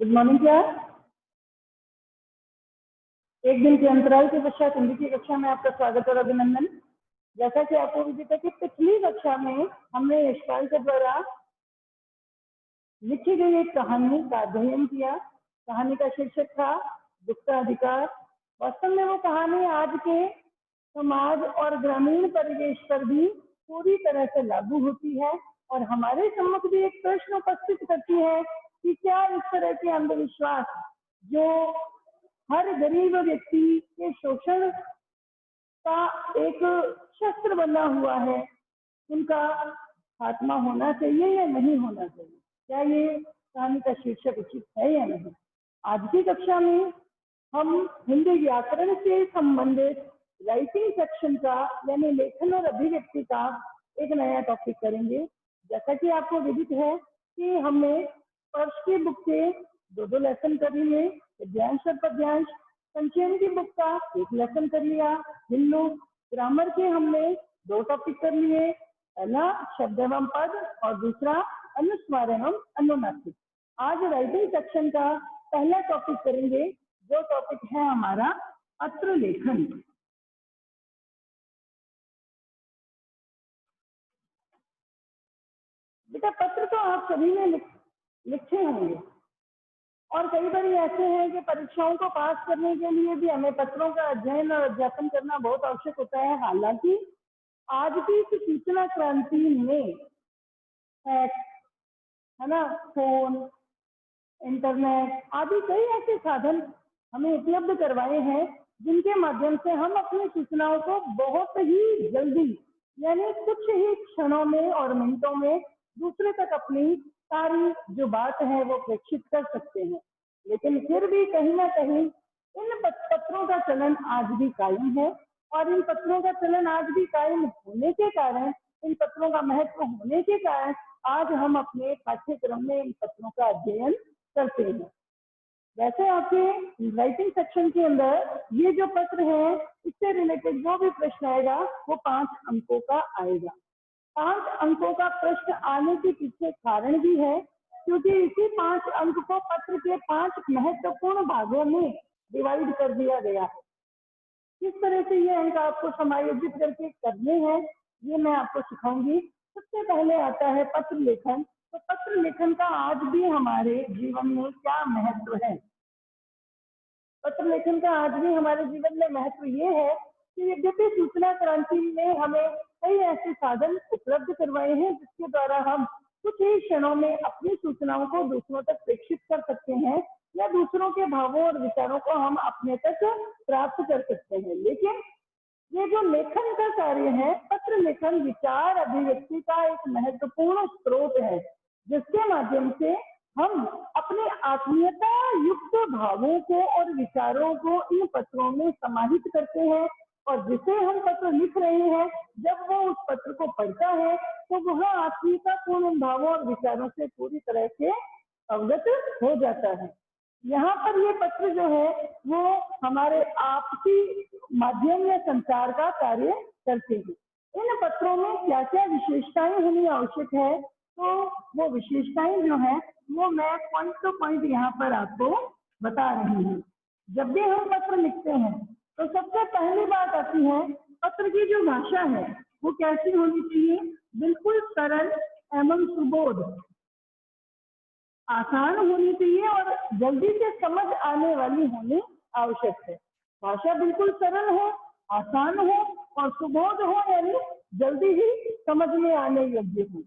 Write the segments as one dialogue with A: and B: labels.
A: Good morning class. एक दिन के अंतराल के पश्चात हिंदी की कक्षा में आपका स्वागत और अभिनंदन। जैसा कि आपको विदित है कि पिछली कक्षा में हमने यशपाल के द्वारा लिखी गई एक कहानी का अध्ययन किया। कहानी का शीर्षक था दुख का अधिकार। वास्तव में वो कहानी आज के समाज और ग्रामीण परिवेश पर भी पूरी तरह से लागू होती है और हमारे सम्मुख भी एक प्रश्न उपस्थित करती है कि क्या इस तरह के अंधविश्वास जो हर गरीब व्यक्ति के शोषण का एक शस्त्र बना हुआ है, उनका खात्मा होना चाहिए या नहीं होना चाहिए? क्या ये कहानी का शीर्षक उचित है या नहीं? आज की कक्षा में हम हिंदी व्याकरण से संबंधित राइटिंग सेक्शन का यानी लेखन और अभिव्यक्ति का एक नया टॉपिक करेंगे। जैसा कि आपको विदित है कि हमने स्पर्श की बुक के दो लेसन कर लिए, पद्यांश और पद्यांश। संचयन की बुक का एक लेसन कर लिया। हिंदू ग्रामर के हमने 2 टॉपिक कर लिए, पहला शब्द एवं पद और दूसरा अनुस्वार एवं अनुनासिक। आज राइटिंग सेक्शन का पहला टॉपिक करेंगे, जो टॉपिक है हमारा पत्र लेखन। बेटा पत्र तो आप सभी ने लिखे होंगे और कई बार ऐसे हैं कि परीक्षाओं को पास करने के लिए भी हमें पत्रों का अध्ययन और अध्यापन करना बहुत आवश्यक होता है। हालांकि आज की इस सूचना क्रांति में है ना, फोन, इंटरनेट आदि कई ऐसे साधन हमें उपलब्ध करवाए हैं जिनके माध्यम से हम अपनी सूचनाओं को बहुत ही जल्दी यानी कुछ ही क्षणों में और मिनटों में दूसरे तक अपनी सारी जो बात है वो प्रेषित कर सकते हैं। लेकिन फिर भी कहीं ना कहीं इन पत्रों का चलन आज भी कायम है और इन पत्रों का चलन आज भी कायम होने के कारण, इन पत्रों का महत्व होने के कारण आज हम अपने पाठ्यक्रम में इन पत्रों का अध्ययन करते हैं। वैसे आपके राइटिंग सेक्शन के अंदर ये जो पत्र है इससे रिलेटेड जो भी प्रश्न आएगा वो 5 अंकों का आएगा। 5 अंकों का प्रश्न आने के पीछे कारण भी है क्योंकि इसी 5 अंक को पत्र के 5 महत्वपूर्ण भागों में डिवाइड कर दिया गया है। किस तरह से ये अंक आपको समायोजित करके करने हैं ये मैं आपको सिखाऊंगी। सबसे पहले आता है पत्र लेखन। तो पत्र लेखन का आज भी हमारे जीवन में क्या महत्व है? पत्र लेखन का आज भी हमारे जीवन में महत्व ये है कि यद्यपि सूचना क्रांति ने हमें कई ऐसे साधन उपलब्ध करवाए हैं जिसके द्वारा हम कुछ ही क्षणों में अपनी सूचनाओं को दूसरों तक प्रेषित कर सकते हैं या दूसरों के भावों और विचारों को हम अपने तक प्राप्त कर सकते हैं। लेकिन ये जो लेखन का कार्य है, पत्र लेखन विचार अभिव्यक्ति का एक महत्वपूर्ण स्रोत है जिसके माध्यम से हम अपने आत्मीयता युक्त भावों को और विचारों को इन पत्रों में समाहित करते हैं और जिसे हम पत्र लिख रहे हैं जब वो उस पत्र को पढ़ता है तो वह आत्मीयता पूर्ण भावों और विचारों से पूरी तरह से अवगत हो जाता है। यहाँ पर ये पत्र जो है वो हमारे आपसी माध्यम या संचार का कार्य करते हैं। इन पत्रों में क्या क्या विशेषताएं होनी आवश्यक है, तो वो विशेषताएं जो है वो मैं पॉइंट टू पॉइंट यहाँ पर आपको बता रही हूँ। जब भी हम पत्र लिखते हैं तो सबसे पहली बात आती है पत्र की जो भाषा है वो कैसी होनी चाहिए? बिल्कुल सरल एवं सुबोध, आसान होनी चाहिए और जल्दी से समझ आने वाली होनी आवश्यक है। भाषा बिल्कुल सरल हो, आसान हो और सुबोध हो यानी जल्दी ही समझ में आने योग्य हो।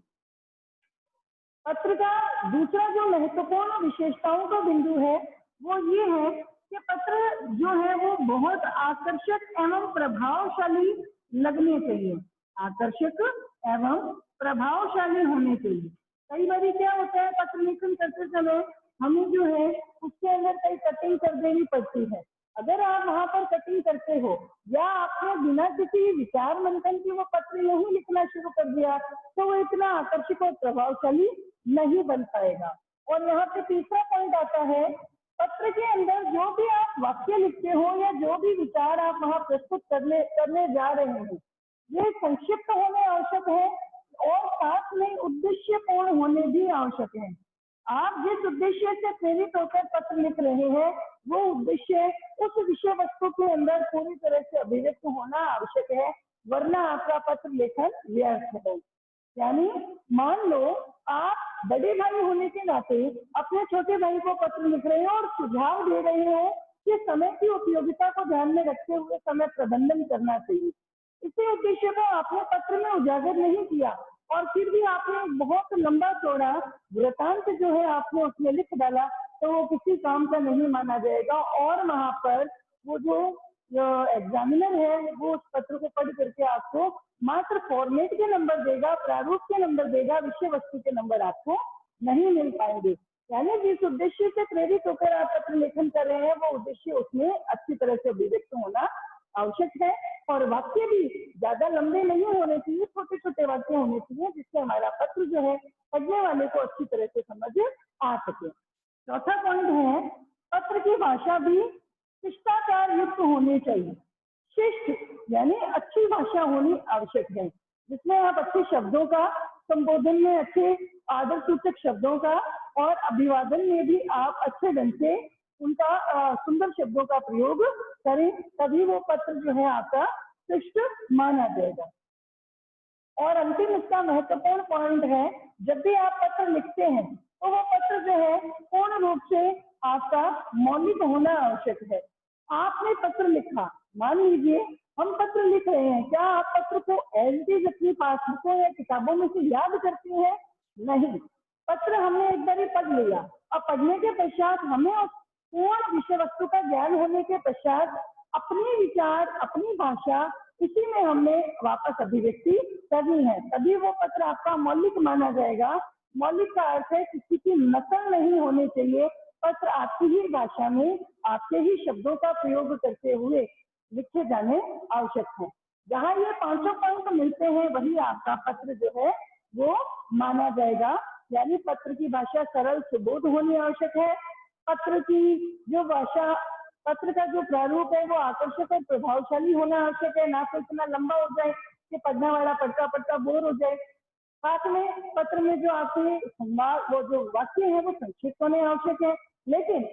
A: पत्र का दूसरा जो महत्वपूर्ण विशेषताओं का बिंदु है वो ये है कि पत्र जो है वो बहुत आकर्षक एवं प्रभावशाली लगने चाहिए। आकर्षक एवं प्रभावशाली होने चाहिए। कई बार क्या होता है पत्र लेखन करते समय हमें जो है उसके अंदर कई कटिंग कर देनी पड़ती है। अगर आप वहां पर कटिंग करते हो या आपने बिना किसी विचार मंथन की वो पत्र नहीं लिखना शुरू कर दिया तो वो इतना आकर्षक और प्रभावशाली नहीं बन पाएगा। और यहाँ पे तीसरा पॉइंट आता है, पत्र के अंदर जो भी आप वाक्य लिखते हो या जो भी विचार आप वहां प्रस्तुत करने जा रहे हैं ये संक्षिप्त होने आवश्यक है और साथ में उद्देश्यपूर्ण होने भी आवश्यक है। आप जिस उद्देश्य से प्रेरित होकर पत्र लिख रहे हैं वो उद्देश्य उस विषय वस्तु के अंदर पूरी तरह से अभिव्यक्त होना आवश्यक है, वरना आपका पत्र लेखन व्यर्थ है। यानी मान लो आप बड़े भाई होने के नाते अपने छोटे भाई को पत्र लिख रहे हो और सुझाव दे रहे हो कि समय की उपयोगिता को ध्यान में रखते हुए समय प्रबंधन करना चाहिए। इसी उद्देश्य को आपने पत्र में उजागर नहीं किया और फिर भी आपने बहुत लंबा चौड़ा वृतांत जो है आपने उसमें लिख डाला, तो वो किसी काम का नहीं माना जाएगा और वहां पर वो जो एग्जामिनर है वो उस पत्र को पढ़ करके आपको मात्र फॉर्मेट के नंबर देगा, प्रारूप के नंबर देगा, विषय वस्तु के नंबर आपको नहीं मिल पाएंगे। यानी जिस उद्देश्य से प्रेरित होकर आप पत्र लेखन कर रहे हैं वो उद्देश्य उसमें अच्छी तरह से अभिव्यक्त होना आवश्यक है और वाक्य भी ज्यादा लंबे नहीं होने चाहिए, छोटे छोटे वाक्य होने चाहिए जिससे हमारा पत्र जो है पढ़ने वाले को अच्छी तरह से समझ आ सके। चौथा पॉइंट है पत्र की भाषा भी शिष्टाचार युक्त होनी चाहिए। शिष्ट यानी अच्छी भाषा होनी आवश्यक है, जिसमें आप अच्छे शब्दों का संबोधन में अच्छे आदर सूचक शब्दों का और अभिवादन में भी आप अच्छे ढंग से उनका सुंदर शब्दों का प्रयोग करें, तभी वो पत्र जो है आपका शिष्ट माना जाएगा। और अंतिम इसका महत्वपूर्ण पॉइंट है, जब भी आप पत्र लिखते हैं तो वो पत्र जो है पूर्ण रूप से आपका मौलिक होना आवश्यक है। आपने पत्र लिखा, मान लीजिए हम पत्र लिख रहे हैं, क्या आप पत्र को एज इट इज अपनी पासबुकों या किताबों में से याद करते हैं? नहीं, पत्र हमने एक बार ही पढ़ लिया, अब पढ़ने के पश्चात हमें उस पूर्ण विषय वस्तु का ज्ञान होने के पश्चात अपने विचार, अपनी भाषा इसी में हमने वापस अभिव्यक्ति करनी है, तभी वो पत्र आपका मौलिक माना जाएगा। मौलिक का अर्थ है किसी की नकल नहीं होनी चाहिए, पत्र आपकी ही भाषा में आपके ही शब्दों का प्रयोग करते हुए लिखे जाने आवश्यक है। जहाँ ये पांचों पॉइंट मिलते हैं वही आपका पत्र जो है वो माना जाएगा। यानी पत्र की भाषा सरल सुबोध होनी आवश्यक है, पत्र की जो भाषा, पत्र का जो प्रारूप है वो आकर्षक और प्रभावशाली होना आवश्यक है, ना तो इतना लंबा हो जाए कि पढ़ने वाला पढ़ता पढ़ता बोर हो जाए। साथ में पत्र में जो आपके संवाद, वो जो वाक्य है वो संक्षिप्त होने आवश्यक है, लेकिन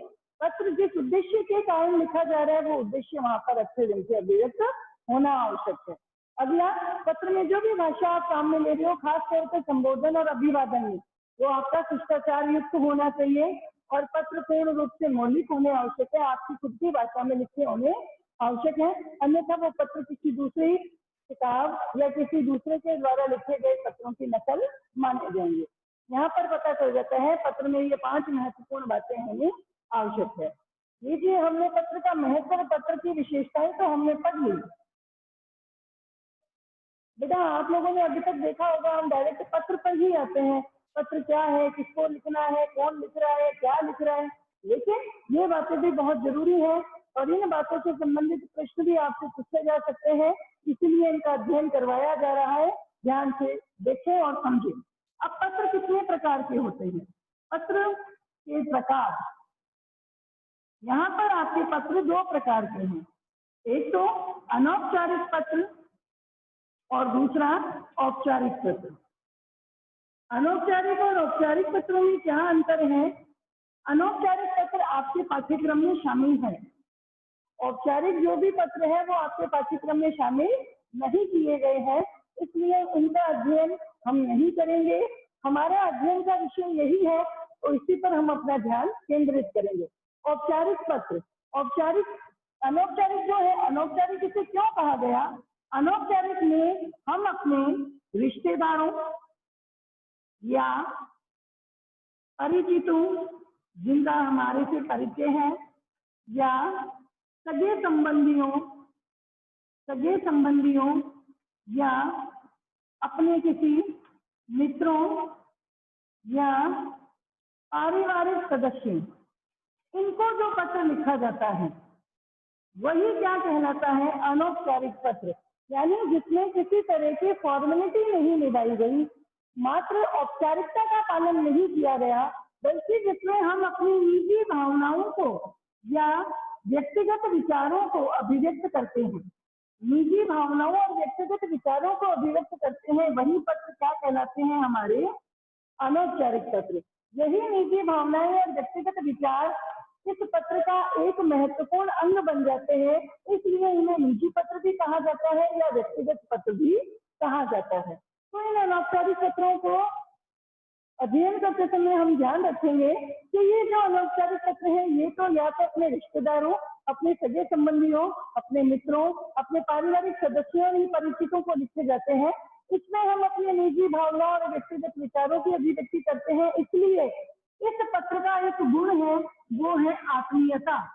A: पत्र जिस उद्देश्य के कारण लिखा जा रहा है वो उद्देश्य वहां पर अच्छे ढंग से अभिव्यक्त होना आवश्यक है। अगला, पत्र में जो भी भाषा आप सामने ले रहे हो, खास तौर पर संबोधन और अभिवादन में, वो आपका शिष्टाचार युक्त होना चाहिए और पत्र पूर्ण रूप से मौलिक होने आवश्यक है, आपकी खुद की भाषा में लिखे होने आवश्यक है, अन्यथा वो पत्र किसी दूसरी किताब या किसी दूसरे के द्वारा लिखे गए पत्रों की नकल माने जाएंगे। यहाँ पर पता चल जाता है पत्र में ये 5 महत्वपूर्ण बातें होनी आवश्यक है। लीजिए, हमने पत्र का महत्व और पत्र की विशेषताएं तो हमने पढ़ ली। बेटा आप लोगों ने अभी तक देखा होगा हम डायरेक्ट पत्र पर ही आते हैं, पत्र क्या है, किसको लिखना है, कौन लिख रहा है, क्या लिख रहा है, लेकिन ये बातें भी बहुत जरूरी है और इन बातों से संबंधित प्रश्न भी आपसे पूछे जा सकते हैं, इसीलिए इनका अध्ययन करवाया जा रहा है। ध्यान से देखें और समझें। अब पत्र कितने प्रकार के होते हैं? पत्र के प्रकार, यहाँ पर आपके पत्र 2 प्रकार के हैं, एक तो अनौपचारिक पत्र और दूसरा औपचारिक पत्र। अनौपचारिक और औपचारिक पत्रों में क्या अंतर है? अनौपचारिक पत्र आपके पाठ्यक्रम में शामिल है, औपचारिक जो भी पत्र है वो आपके पाठ्यक्रम में शामिल नहीं किए गए हैं, इसलिए इनका अध्ययन हम नहीं करेंगे। हमारा अध्ययन का विषय यही है तो इसी पर हम अपना ध्यान केंद्रित करेंगे। औपचारिक पत्र, औपचारिक, अनौपचारिक जो है, अनौपचारिक इसे क्यों कहा गया? अनौपचारिक में हम अपने रिश्तेदारों या परिचितों जिनका हमारे से परिचय है या सगे संबंधियों या अपने किसी मित्रों या पारिवारिक सदस्यों, इनको जो पत्र लिखा जाता है वही क्या कहलाता है? अनौपचारिक पत्र। यानी जिसमें किसी तरह की फॉर्मेलिटी नहीं निभाई गई, मात्र औपचारिकता का पालन नहीं किया गया, बल्कि जिसमें हम अपनी निजी भावनाओं को या व्यक्तिगत विचारों को अभिव्यक्त करते हैं, निजी भावनाओं और व्यक्तिगत विचारों को अभिव्यक्त करते हैं, वही पत्र क्या कहलाते हैं? हमारे अनौपचारिक पत्र। यही निजी भावनाएं और व्यक्तिगत विचार इस पत्र का एक महत्वपूर्ण अंग बन जाते हैं, इसलिए इन्हें निजी पत्र भी कहा जाता है या व्यक्तिगत पत्र भी कहा जाता है। तो इन अनौपचारिक पत्रों को अध्ययन करते समय हम ध्यान रखेंगे कि ये जो अनौपचारिक पत्र हैं, ये तो या तो अपने रिश्तेदारों, अपने सगे संबंधियों, अपने मित्रों, अपने पारिवारिक सदस्यों और परिचितों को लिखे जाते हैं। इसमें हम अपनी निजी भावनाओं और व्यक्तिगत विचारों की अभिव्यक्ति करते हैं। इसलिए इस पत्र का एक गुण है, वो है आत्मीयता।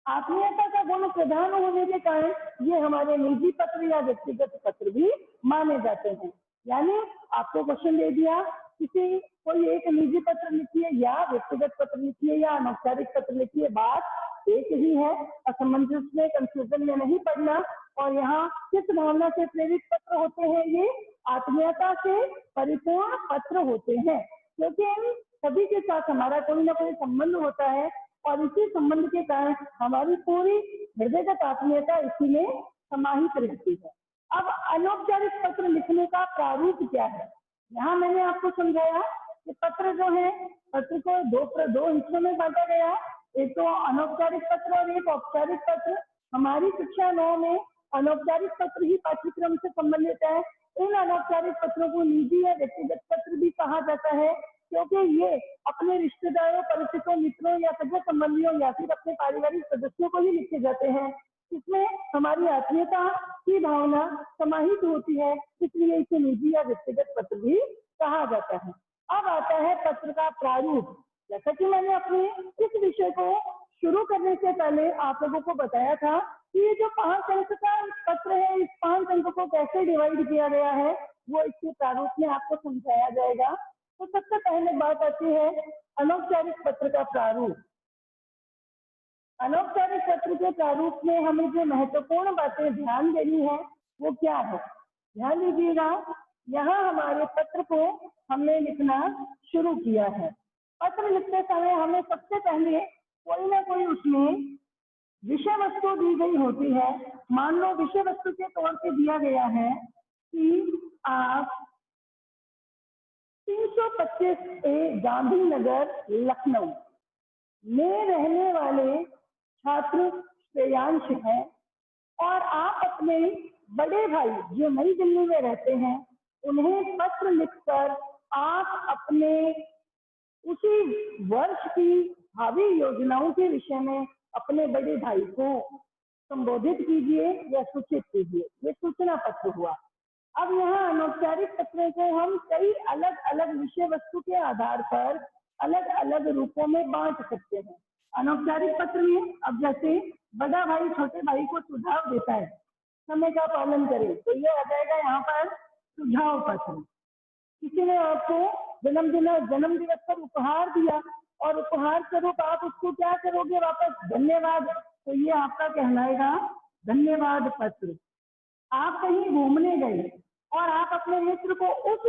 A: आत्मीयता का गुण प्रधान होने के कारण ये हमारे निजी पत्र या व्यक्तिगत पत्र भी माने जाते हैं। यानी आपको क्वेश्चन दे दिया, किसी कोई एक निजी पत्र लिखिए या व्यक्तिगत पत्र लिखिए या अनौपचारिक पत्र लिखिए, बात एक ही है। असमंजस में, कंफ्यूजन में नहीं पड़ना। और यहाँ किस भावना से प्रेरित पत्र होते हैं? ये आत्मीयता से परिपूर्ण पत्र होते हैं, क्योंकि इन सभी के साथ हमारा कोई ना कोई संबंध होता है और इसी संबंध के कारण हमारी पूरी हृदयगत आत्मीयता इसी में समाहित रहती है। अब अनौपचारिक पत्र लिखने का प्रारूप क्या है? यहाँ मैंने आपको समझाया कि पत्र जो है, पत्र को दो हिस्सों में बांटा गया। एक तो अनौपचारिक पत्र और एक औपचारिक पत्र। हमारी कक्षा 9 में अनौपचारिक पत्र ही पाठ्यक्रम से संबंधित है। इन अनौपचारिक पत्रों को निजी या व्यक्तिगत पत्र भी कहा जाता है, क्योंकि ये अपने रिश्तेदारों, परिचितों, मित्रों या सगे संबंधियों या फिर अपने पारिवारिक सदस्यों को ही लिखे जाते हैं। इसमें हमारी आत्मीयता की भावना समाहित होती है, इसलिए इसे निजी या व्यक्तिगत पत्र भी कहा जाता है। अब आता है पत्र का प्रारूप। जैसा कि मैंने अपने इस विषय को शुरू करने से पहले आप लोगों को बताया था कि ये जो 5 अंक का पत्र है, इस 5 अंक को कैसे डिवाइड किया गया है, वो इसके प्रारूप में आपको समझाया जाएगा। तो सबसे पहले बात आती है अनौपचारिक पत्र का प्रारूप। अनौपचारिक पत्र के प्रारूप में हमें जो महत्वपूर्ण बातें ध्यान देनी है वो क्या है? ध्यान दीजिएगा, यहाँ हमारे पत्र को हमने लिखना शुरू किया है। पत्र लिखते समय हमें सबसे पहले कोई ना कोई उसमें विषय वस्तु दी गई होती है। मान लो विषय वस्तु के तौर पे दिया गया है कि आप 325 ए गांधीनगर लखनऊ में रहने वाले छात्र श्रेयांश हैं और आप अपने बड़े भाई जो नई दिल्ली में रहते हैं उन्हें पत्र लिखकर आप अपने उसी वर्ष की भावी योजनाओं के विषय में अपने बड़े भाई को संबोधित कीजिए या सूचित कीजिए। ये सूचना पत्र हुआ। अब यहाँ अनौपचारिक पत्रों को हम कई अलग अलग विषय वस्तु के आधार पर अलग अलग रूपों में बांट सकते हैं। अनौपचारिक पत्र में अब जैसे बड़ा भाई छोटे भाई को सुझाव देता है समय का पालन करें, तो ये आ जाएगा यहाँ पर सुझाव पत्र। किसी ने आपको जन्म दिवस पर उपहार दिया और उपहार स्वरूप आप उसको क्या करोगे वापस? धन्यवाद। तो ये आपका कहलाएगा धन्यवाद पत्र। आप कहीं घूमने गए और आप अपने मित्र को उस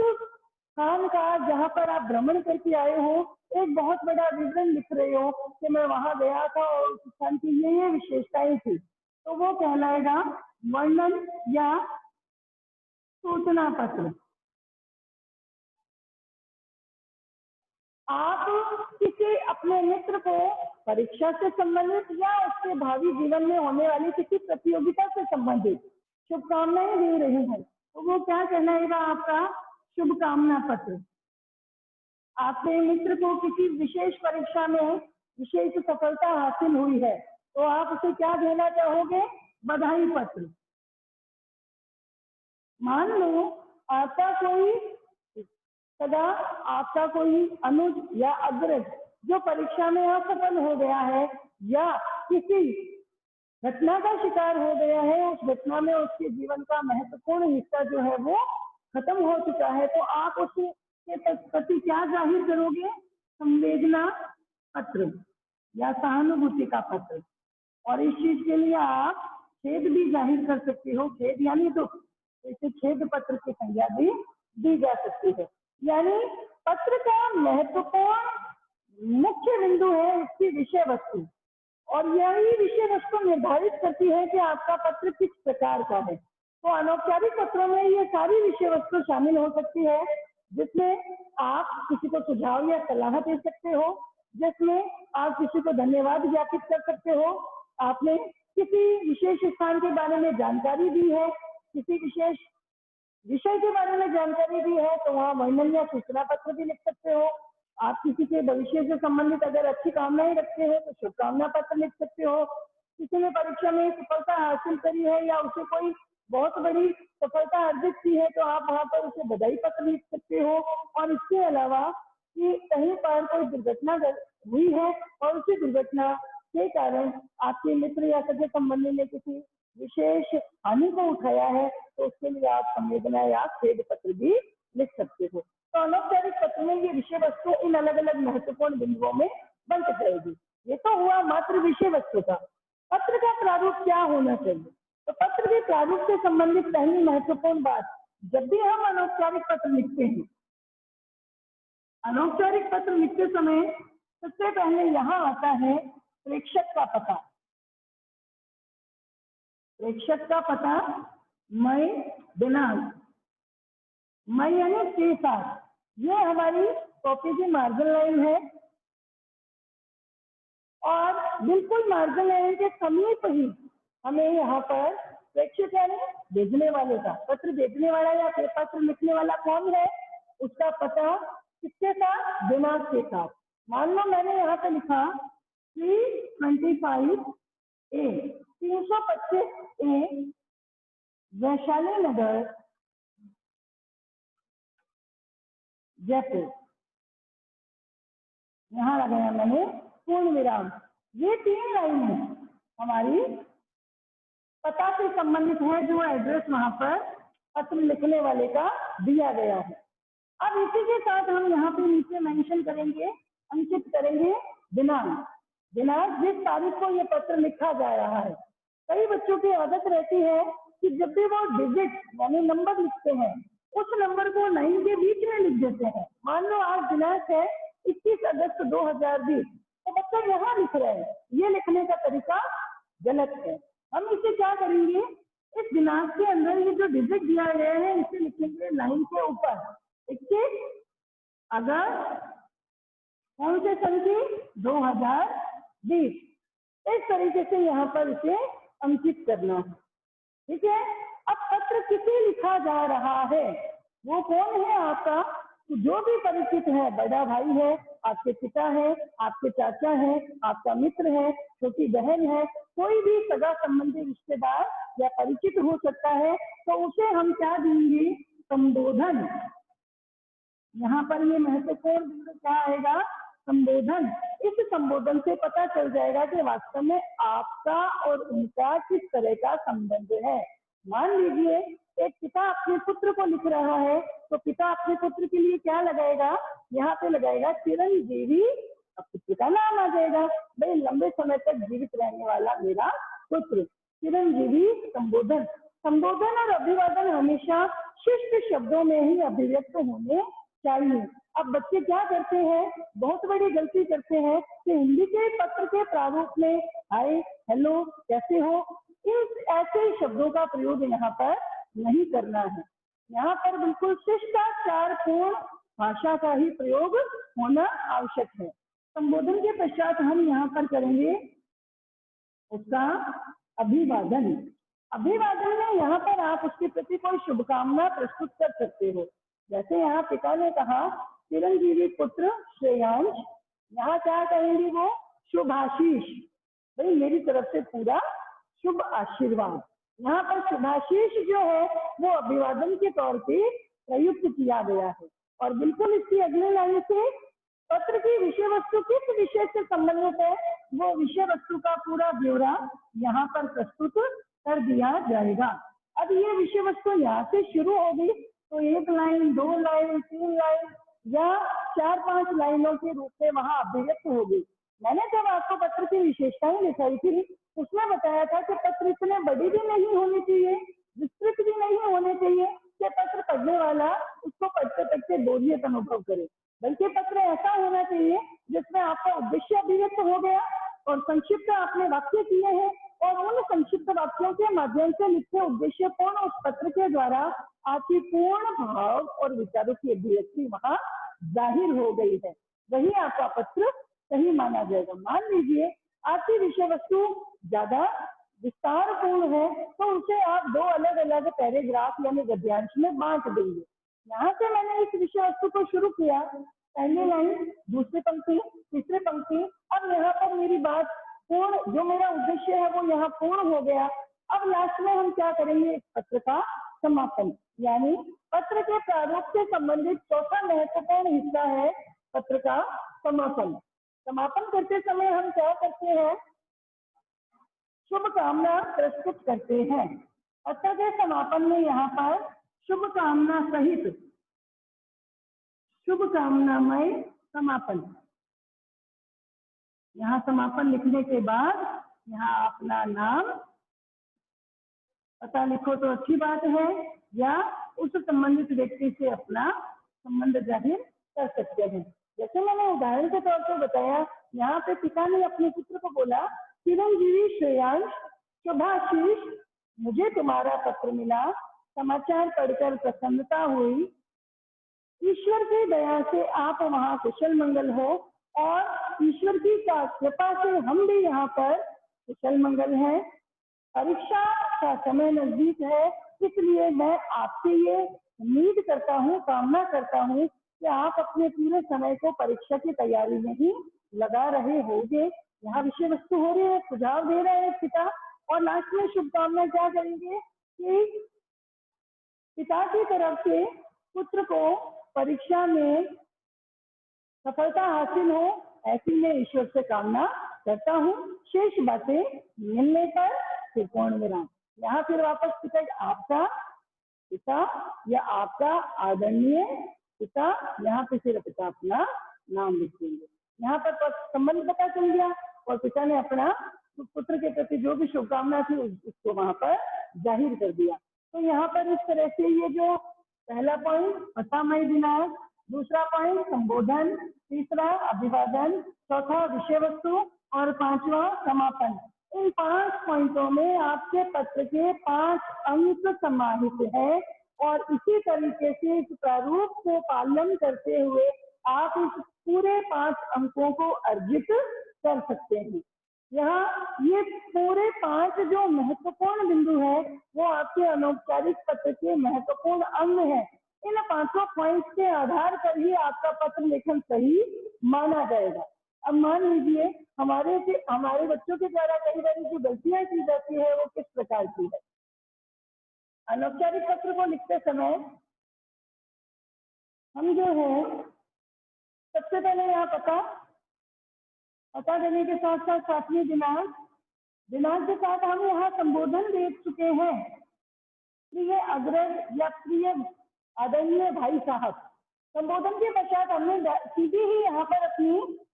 A: स्थान का जहाँ पर आप भ्रमण करके आए हो एक बहुत बड़ा विवरण लिख रहे हो कि मैं वहां गया था और उस स्थान की ये विशेषताएं थी, तो वो कहलाएगा वर्णन या सूचना पत्र। आप किसी अपने मित्र को परीक्षा से संबंधित या उसके भावी जीवन में होने वाली किसी प्रतियोगिता से संबंधित शुभकामनाएं दे रहे हैं, तो वो क्या कहलाएगा? आपका शुभकामना पत्र। आपके मित्र को किसी विशेष परीक्षा में विशेष सफलता हासिल हुई है, तो आप उसे क्या देना चाहोगे? बधाई पत्र। मान लो आपका कोई अनुज या अग्रज जो परीक्षा में असफल हो गया है या किसी घटना का शिकार हो गया है, उस घटना में उसके जीवन का महत्वपूर्ण हिस्सा जो है वो खत्म हो चुका है, तो आप उसके प्रति क्या जाहिर करोगे? संवेदना पत्र या सहानुभूति का पत्र। और इस चीज के लिए आप खेद भी जाहिर कर सकते हो, खेद यानी दुख, इसे खेद पत्र की संज्ञा भी दी जा सकती है। यानी पत्र का महत्वपूर्ण मुख्य बिंदु है इसकी विषय वस्तु, और यही विषय वस्तु निर्धारित करती है कि आपका पत्र किस प्रकार का है। तो अनौपचारिक पत्रों में ये सारी विषय वस्तु शामिल हो सकती है। जिसमें आप किसी को सुझाव या सलाह दे सकते हो, जिसमें आप किसी को धन्यवाद ज्ञापित कर सकते हो। आपने किसी विशेष स्थान के बारे में जानकारी दी है, किसी विशेष विषय के बारे में जानकारी दी है, तो वहाँ वर्णन या सूचना पत्र भी लिख सकते हो। आप किसी के भविष्य से संबंधित अगर अच्छी कामनाएं रखते हो तो शुभकामना पत्र लिख सकते हो। किसी ने परीक्षा में सफलता हासिल करी है या उसे कोई बहुत बड़ी सफलता अर्जित की है, तो आप वहाँ पर उसे बधाई पत्र लिख सकते हो। और इसके अलावा कि कहीं पर कोई दुर्घटना हुई है और उसी दुर्घटना के कारण आपके मित्र या सगे संबंधी ने किसी विशेष हानि को उठाया है, तो उसके लिए आप संवेदना या खेद पत्र भी लिख सकते हो। तो अनौपचारिक पत्र में ये विषय वस्तु इन अलग अलग महत्वपूर्ण बिंदुओं में बंट जाएगी। ये तो हुआ मात्र विषय वस्तु का। पत्र का प्रारूप क्या होना चाहिए? तो पत्र के प्रारूप से संबंधित पहली महत्वपूर्ण बात, जब भी हम अनौपचारिक पत्र लिखते हैं, अनौपचारिक पत्र लिखते समय सबसे पहले यहाँ आता है प्रेषक का पता। प्रेषक का पता, मई, दिनांक, मई यानी 6/7, ये हमारी कॉपी की मार्जिन लाइन है और बिल्कुल मार्जिन लाइन के समीप ही हमें यहाँ पर प्रेषक यानी भेजने वाले का, पत्र भेजने वाला या पत्र लिखने वाला कौन है, उसका पता किसके साथ, दिनांक के साथ। मान लो मैंने यहाँ पे लिखा 325A 325A वैशाली नगर जयपुर, यहाँ लगाया मैंने पूर्ण विराम। ये 3 लाइनें हमारी पता से संबंधित है, जो एड्रेस वहां पर पत्र लिखने वाले का दिया गया है। अब इसी के साथ हम यहाँ पे नीचे मेंशन करेंगे, अंकित करेंगे दिनांक। दिनांक जिस तारीख को ये पत्र लिखा जा रहा है। कई बच्चों की आदत रहती है कि जब भी वो डिजिट यानी नंबर लिखते हैं, उस नंबर को लाइन के बीच में लिख देते हैं। मान लो आज दिनांक है 21 अगस्त 2020, तो बच्चा यहाँ लिख रहे हैं, ये लिखने का तरीका गलत है। हम इसे क्या करेंगे, इस दिनांक के अंदर ये जो डिजिट दिया गया है इसे लिखेंगे लाइन के ऊपर 21 अगस्त कौन से सन की, 2020। इस तरीके से यहाँ पर इसे अंकित करना है। ठीक है। अब पत्र किसे लिखा जा रहा है, वो कौन है आपका, तो जो भी परिचित है, बड़ा भाई है, आपके पिता है, आपके चाचा है, आपका मित्र है, छोटी बहन है, कोई भी सगा संबंधी रिश्तेदार या परिचित हो सकता है, तो उसे हम क्या देंगे, संबोधन। यहाँ पर ये महत्वपूर्ण बिंदु क्या आएगा, संबोधन। इस संबोधन से पता चल जाएगा कि वास्तव में आपका और उनका किस तरह का संबंध है। मान लीजिए एक पिता अपने पुत्र को लिख रहा है, तो पिता अपने पुत्र के लिए क्या लगाएगा, यहाँ पे लगाएगा चिरंजीवी, अब पुत्र का नाम आ जाएगा, भाई लंबे समय तक जीवित रहने वाला मेरा पुत्र, चिरंजीवी। संबोधन, संबोधन और अभिवादन हमेशा शिष्ट शब्दों में ही अभिव्यक्त होने चाहिए। अब बच्चे क्या करते हैं, बहुत बड़ी गलती करते हैं कि हिंदी के पत्र के प्रारूप में हाय, हेलो, कैसे हो, इन ऐसे शब्दों का प्रयोग यहाँ पर नहीं करना है। यहाँ पर बिल्कुल शिष्टाचार पूर्ण भाषा का ही प्रयोग होना आवश्यक है। संबोधन के पश्चात हम यहाँ पर करेंगे उसका अभिवादन। अभिवादन में यहाँ पर आप उसके प्रति कोई शुभकामना प्रस्तुत कर सकते हो। जैसे यहाँ पिता ने कहा चिरंजीवी पुत्र श्रेयांश, यहाँ क्या कहेंगे वो, शुभाशीष, भाई मेरी तरफ से पूरा शुभ आशीर्वाद। यहाँ पर शुभाशीष जो है वो अभिवादन के तौर पे प्रयुक्त किया गया है। और बिल्कुल इसकी अगले लाइन से पत्र की विषय वस्तु किस विषय से संबंधित है, वो विषय वस्तु का पूरा ब्यौरा यहाँ पर प्रस्तुत कर दिया जाएगा। अब ये विषय वस्तु यहाँ से शुरू होगी, तो 1 लाइन, 2 लाइन, 3 लाइन या 4-5 लाइनों के रूप में वहां अभिव्यक्त होगी। मैंने जब आपको पत्र की विशेषताएं दिखाई थी, उसमें बताया था कि पत्र इतने बड़ी भी नहीं होने चाहिए, विस्तृत भी नहीं होने चाहिए कि पत्र पढ़ने वाला उसको पढ़ते पढ़ते बोरियत अनुभव करे, बल्कि पत्र ऐसा होना चाहिए जिसमें आपका उद्देश्य अभिव्यक्त हो गया और संक्षिप्त आपने वाक्य किए हैं, और उन संक्षिप्त वाक्यों के माध्यम से लिखे उद्देश्यपूर्ण उस पत्र के द्वारा आपकी पूर्ण भाव और विचारों की अभिव्यक्ति वहां जाहिर हो गई है, वही आपका पत्र सही माना जाएगा। मान लीजिए आपकी विषय वस्तु ज्यादा विस्तार पूर्ण है तो उसे आप दो अलग अलग पैराग्राफ यानी गद्यांश में बांट देंगे। यहाँ से मैंने इस विषय वस्तु को शुरू किया, पहली लाइन, दूसरी पंक्ति, तीसरी पंक्ति, अब यहाँ पर मेरी बात पूर्ण, जो मेरा उद्देश्य है वो यहाँ पूर्ण हो गया। अब लास्ट में हम क्या करेंगे, इस पत्र का समापन, यानी पत्र के प्रारूप से संबंधित चौथा महत्वपूर्ण हिस्सा है पत्र का समापन। समापन करते समय हम क्या करते हैं, शुभकामना प्रस्तुत करते हैं। पत्र के समापन में यहाँ पर शुभकामना सहित शुभकामनामय समापन, यहाँ समापन लिखने के बाद यहाँ अपना नाम पता लिखो तो अच्छी बात है, या उस संबंधित व्यक्ति से अपना संबंध जाहिर कर सकते हैं। जैसे मैंने उदाहरण के तौर पर बताया, यहाँ पे पिता ने अपने पुत्र को बोला, चिरंजीवी श्रेयांश, शुभाशीष, मुझे तुम्हारा पत्र मिला, समाचार पढ़कर प्रसन्नता हुई, ईश्वर की दया से आप वहाँ कुशल मंगल हो और ईश्वर की कृपा से हम भी यहाँ पर कुशल मंगल हैं। परीक्षा का समय नजदीक है, इसलिए मैं आपसे ये उम्मीद करता हूँ, कामना करता हूँ कि आप अपने पूरे समय को परीक्षा की तैयारी में ही लगा रहे होंगे। यहाँ विषय वस्तु हो रही है, सुझाव दे रहे हैं पिता, और लास्ट में शुभकामना क्या करेंगे कि पिता की तरफ से पुत्र को परीक्षा में सफलता हासिल हो, ऐसी मैं ईश्वर से कामना करता हूँ। शेष बातें मिलने पर फिर पूर्ण विराम। यहाँ फिर वापस पिता, आपका पिता या आपका आदरणीय पिता, यहाँ पे फिर पिता अपना नाम लिख देंगे। यहाँ पर संबंध पता चल गया और पिता ने अपना पुत्र के प्रति जो भी शुभकामना थी उसको वहां पर जाहिर कर दिया। तो यहाँ पर इस तरह से ये जो पहला पॉइंट पतामय दिनांक, दूसरा पॉइंट संबोधन, तीसरा अभिवादन, चौथा विषय वस्तु और पांचवा समापन, इन 5 पॉइंटों में आपके पत्र के 5 अंक समाहित है और इसी तरीके से इस प्रारूप को पालन करते हुए आप इस पूरे 5 अंकों को अर्जित कर सकते हैं। यहाँ ये पूरे 5 जो महत्वपूर्ण बिंदु है वो आपके अनौपचारिक पत्र के महत्वपूर्ण अंग है। इन 5 पॉइंट्स के आधार पर ही आपका पत्र लेखन सही माना जाएगा। अब मान लीजिए हमारे बच्चों के द्वारा कई बार जो गलतियां की जाती है वो किस प्रकार की है। अनौपचारिक पत्र को लिखते समय हम जो है सबसे पहले यहाँ पता देने के साथ साथ सातवीं दिनांक के साथ हम यहाँ संबोधन दे चुके हैं, प्रिय अग्रज या प्रिय आदरणीय भाई साहब। संबोधन के पश्चात हमने सीधे ही यहाँ पर अपनी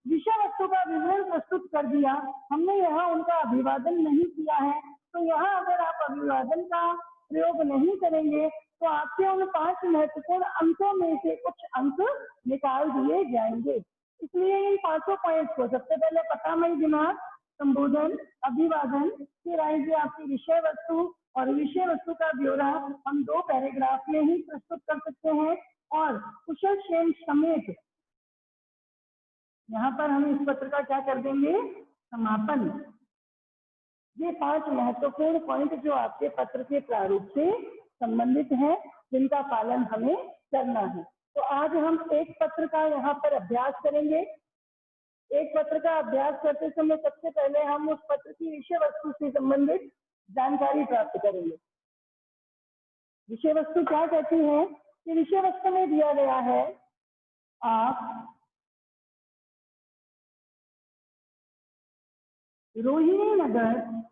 A: विषय वस्तु का विवरण प्रस्तुत कर दिया, हमने यहाँ उनका अभिवादन नहीं किया है। तो यहाँ अगर आप अभिवादन का प्रयोग नहीं करेंगे तो आपके उन 5 महत्वपूर्ण अंकों में से कुछ अंक निकाल दिए जाएंगे। इसलिए इन 5 पॉइंट्स को सबसे पहले पतामय दिनांक, संबोधन, अभिवादन, फिर आएंगे आपकी विषय वस्तु और विषय वस्तु का ब्यौरा हम 2 पैराग्राफ में ही प्रस्तुत कर सकते हैं और कुशल क्षेम समेत यहाँ पर हम इस पत्र का क्या कर देंगे, समापन। ये 5 महत्वपूर्ण पॉइंट जो आपके पत्र के प्रारूप से संबंधित हैं, जिनका पालन हमें करना है। तो आज हम एक पत्र का यहाँ पर अभ्यास करेंगे। एक पत्र का अभ्यास करते समय सबसे पहले हम उस पत्र की विषय वस्तु से संबंधित जानकारी प्राप्त करेंगे। विषय वस्तु क्या कहती है कि विषय वस्तु में दिया गया है, आप रोहिणी नगर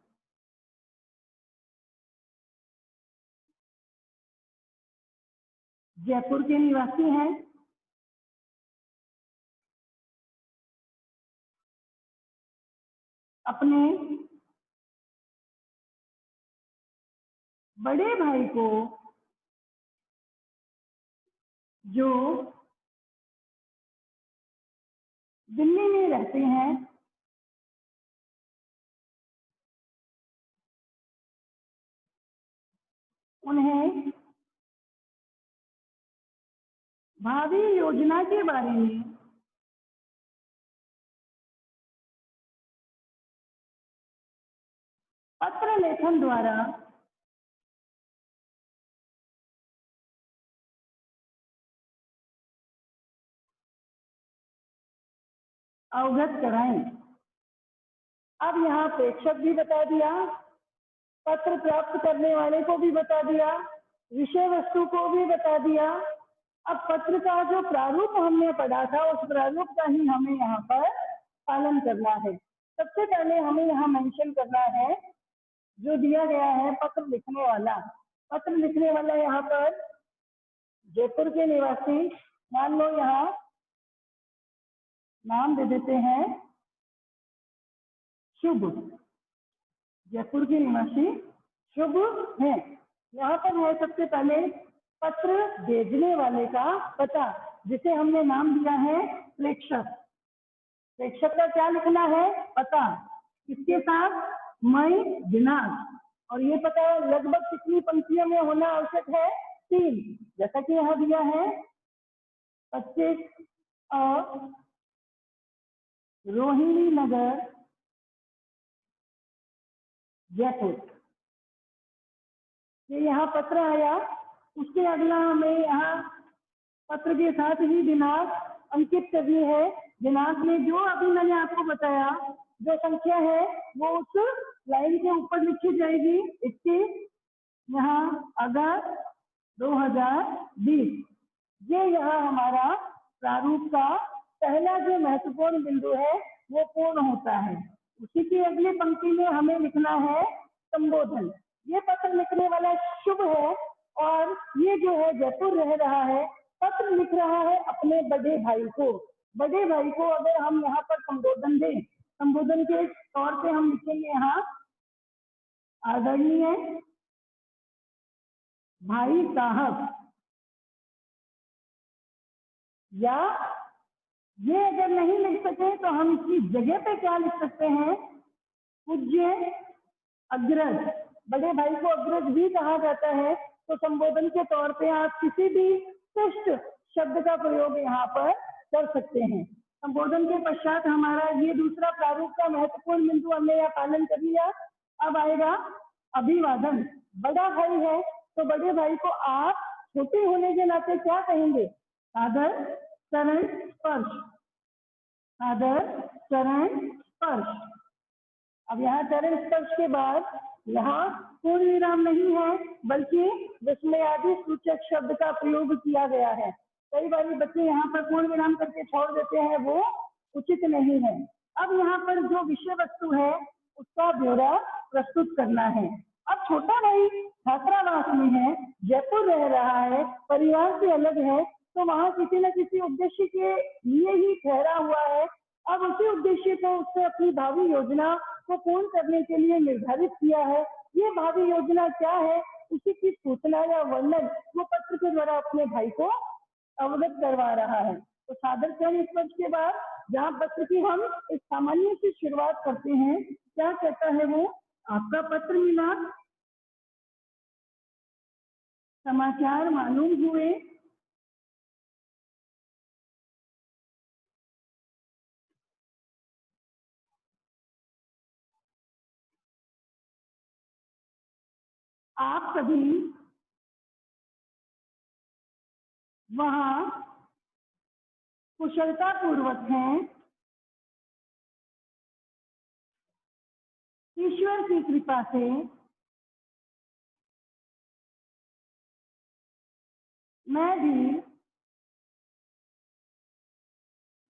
A: जयपुर के निवासी हैं। अपने बड़े भाई को जो दिल्ली में रहते हैं उन्हें भावी योजना के बारे में पत्र लेखन द्वारा अवगत कराएं। अब यहाँ प्रेक्षक भी बता दिया, पत्र प्राप्त करने वाले को भी बता दिया, विषय वस्तु को भी बता दिया। अब पत्र का जो प्रारूप हमने पढ़ा था उस प्रारूप का ही हमें यहाँ पर पालन करना है। सबसे पहले हमें यहाँ मेंशन करना है जो दिया गया है पत्र लिखने वाला। पत्र लिखने वाला यहाँ पर जयपुर के निवासी, मान लो यहाँ नाम दे देते हैं शुभ, जयपुर के निवासी शुभ है। यहाँ पर है सबसे पहले पत्र भेजने वाले का पता, जिसे हमने नाम दिया है प्रेक्षक। प्रेक्षक का क्या लिखना है? पता। किसके साथ? मई दिनांक। और ये पता लगभग कितनी पंक्तियों में होना आवश्यक है? 3। जैसा कि यहाँ दिया है 25 रोहिणी नगर जयपुर, ये यहाँ पत्र आया। उसके अगला हमें यहाँ पत्र के साथ ही दिनांक अंकित करनी है। दिनांक में जो अभी मैंने आपको बताया जो संख्या है वो उस लाइन के ऊपर लिखी जाएगी। 21 यहाँ अगस्त 2020। ये यहाँ हमारा प्रारूप का पहला जो महत्वपूर्ण बिंदु है वो पूर्ण होता है। उसी की अगली पंक्ति में हमें लिखना है संबोधन। ये पत्र लिखने वाला शुभ है और ये जो है जयपुर रह रहा है, पत्र लिख रहा है अपने बड़े भाई को। बड़े भाई को अगर हम यहाँ पर संबोधन दें, संबोधन के तौर पे हम लिखेंगे यहाँ आदरणीय भाई साहब, या ये अगर नहीं लिख सके तो हम इसकी जगह पे क्या लिख सकते हैं? पूज्य अग्रज। बड़े भाई को अग्रज भी कहा जाता है, तो संबोधन के तौर पे आप किसी भी श्रेष्ठ शब्द का प्रयोग यहाँ पर कर सकते हैं। संबोधन के पश्चात हमारा ये दूसरा प्रारूप का महत्वपूर्ण बिंदु हमने यहाँ पालन कर लिया। अब आएगा अभिवादन। बड़ा भाई है तो बड़े भाई को आप छोटे होने के नाते क्या कहेंगे? आदर, चरण, स्पर्श। आदर, चरण, स्पर्श। अब यहाँ चरण स्पर्श के बाद यहाँ पूर्ण विराम नहीं है, बल्कि विस्मयादि सूचक शब्द का प्रयोग किया गया है। कई बार बच्चे यहाँ पर पूर्ण विराम करके छोड़ देते हैं, वो उचित नहीं है। अब यहाँ पर जो विषय वस्तु है उसका ब्यौरा प्रस्तुत करना है। अब छोटा भाई छात्रावास में है, जयपुर रह रहा है, परिवार से अलग है, तो वहाँ किसी न किसी उद्देश्य के लिए ही ठहरा हुआ है। अब उसी उद्देश्य को उससे अपनी भावी योजना को पूर्ण करने के लिए निर्धारित किया है। ये भावी योजना क्या है, उसी की सूचना या वर्णन वो पत्र के द्वारा अपने भाई को अवगत करवा रहा है। तो सादर चरण स्पर्श के बाद जहाँ पत्र की हम एक सामान्य सी शुरुआत करते हैं, क्या कहता है वो? आपका पत्र मिला, समाचार मालूम हुए, आप सभी वहाँ कुशलता पूर्वक हैं, ईश्वर की कृपा से मैं भी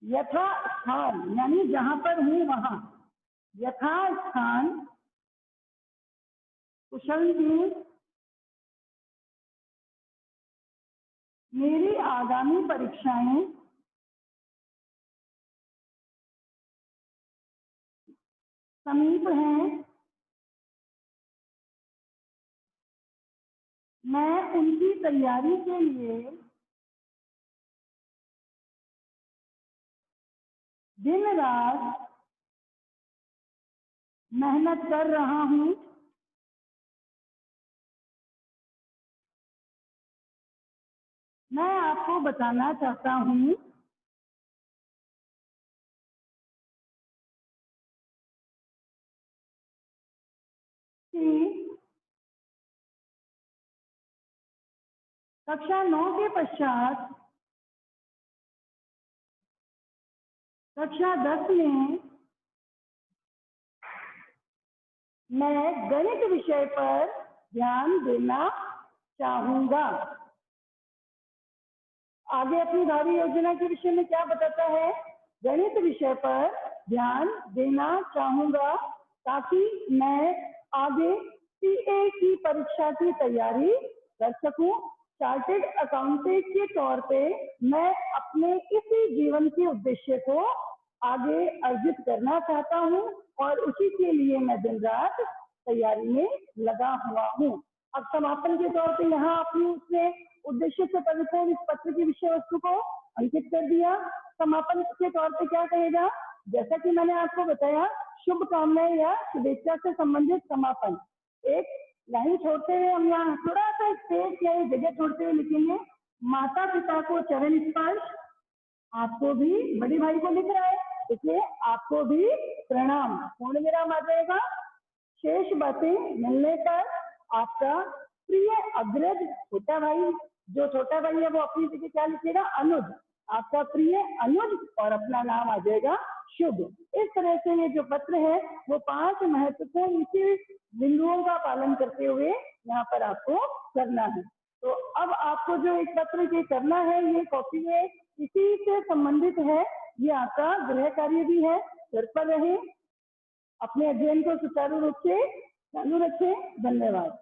A: यथा स्थान, यानी जहां पर हूं वहां, यथा स्थान कुशल जी मेरी आगामी परीक्षाएं समीप हैं, मैं उनकी तैयारी के लिए दिन रात मेहनत कर रहा हूं। मैं आपको बताना चाहता हूँ कि कक्षा 9 के पश्चात कक्षा 10 में मैं गणित विषय पर ध्यान देना चाहूंगा। आगे अपनी भावी योजना के विषय में क्या बताता है? गणित विषय पर ध्यान देना चाहूंगा ताकि मैं आगे सीए की परीक्षा की तैयारी कर सकूं। चार्टेड अकाउंटेंट के तौर पे मैं अपने इसी जीवन के उद्देश्य को आगे अर्जित करना चाहता हूं और उसी के लिए मैं दिन रात तैयारी में लगा हुआ हूं। अब समापन के तौर पे यहाँ अपनी उसने उद्देश्य से परिपूर्ण इस पत्र की विषय वस्तु को अंकित कर दिया। समापन के तौर पे क्या कहेगा? जैसा कि मैंने आपको बताया, शुभकामनाएं या शुभेच्छा से संबंधित समापन। एक लाइन छोड़ते हुए हम यहाँ थोड़ा सा स्पेस या जगह छोड़ते हुए लिखेंगे, माता पिता को चरण स्पर्श, आपको भी, बड़े भाई को लिख रहा है इसलिए आपको भी प्रणाम, पूर्ण विराम आ जाएगा। शेष बातें मिलने पर आपका प्रिय अग्रज छोटा भाई, जो छोटा भाई है वो अपनी जगह क्या लिखेगा? अनुज, आपका प्रिय अनुज और अपना नाम आ जाएगा शुभ। इस तरह से ये जो पत्र है वो 5 महत्वपूर्ण इसी बिंदुओं का पालन करते हुए यहाँ पर आपको करना है। तो अब आपको जो एक पत्र के करना है, ये कॉपी में इसी से संबंधित है, ये आपका गृह कार्य भी है। घर पर रहे, अपने अध्ययन को सुचारू रूप से चालू रखें। धन्यवाद।